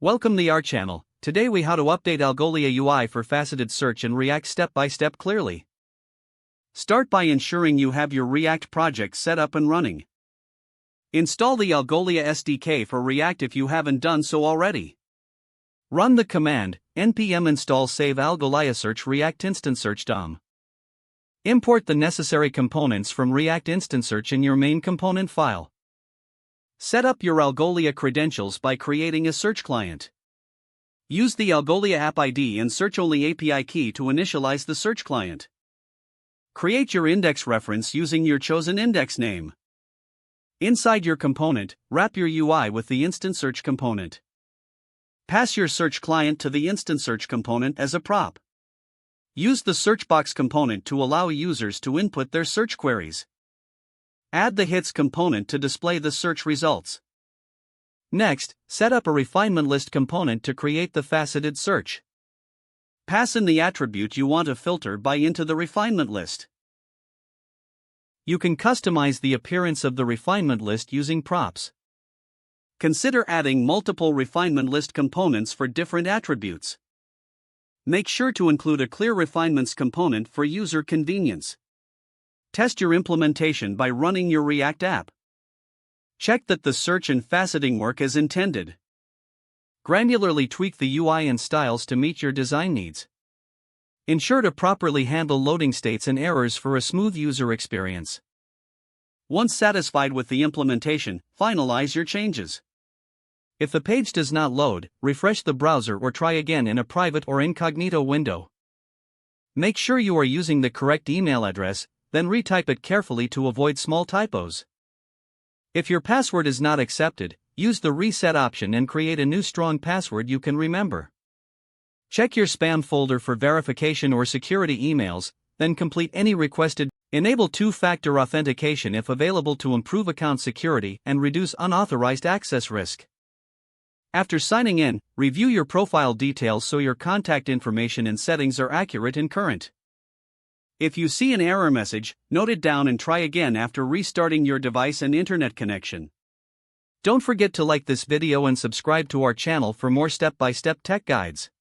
Welcome to our channel. Today we how to update Algolia UI for faceted search and React step by step clearly. Start by ensuring you have your React project set up and running. Install the Algolia SDK for React if you haven't done so already. Run the command npm install save Algolia search React instance search DOM. Import the necessary components from React instance search in your main component file. Set up your Algolia credentials by creating a search client. Use the Algolia app ID and search-only API key to initialize the search client. Create your index reference using your chosen index name. Inside your component, wrap your UI with the instance search component. Pass your search client to the instance search component as a prop. Use the search box component to allow users to input their search queries. Add the hits component to display the search results. Next, set up a refinement list component to create the faceted search. Pass in the attribute you want to filter by into the refinement list. You can customize the appearance of the refinement list using props. Consider adding multiple refinement list components for different attributes. Make sure to include a clear refinements component for user convenience. Test your implementation by running your React app. Check that the search and faceting work as intended. Granularly tweak the UI and styles to meet your design needs. Ensure to properly handle loading states and errors for a smooth user experience. Once satisfied with the implementation, finalize your changes. If the page does not load, refresh the browser or try again in a private or incognito window. Make sure you are using the correct email address, then retype it carefully to avoid small typos. If your password is not accepted, use the reset option and create a new strong password you can remember. Check your spam folder for verification or security emails, then complete any requested. Enable two-factor authentication if available to improve account security and reduce unauthorized access risk. After signing in, review your profile details so your contact information and settings are accurate and current. If you see an error message, note it down and try again after restarting your device and internet connection. Don't forget to like this video and subscribe to our channel for more step-by-step tech guides.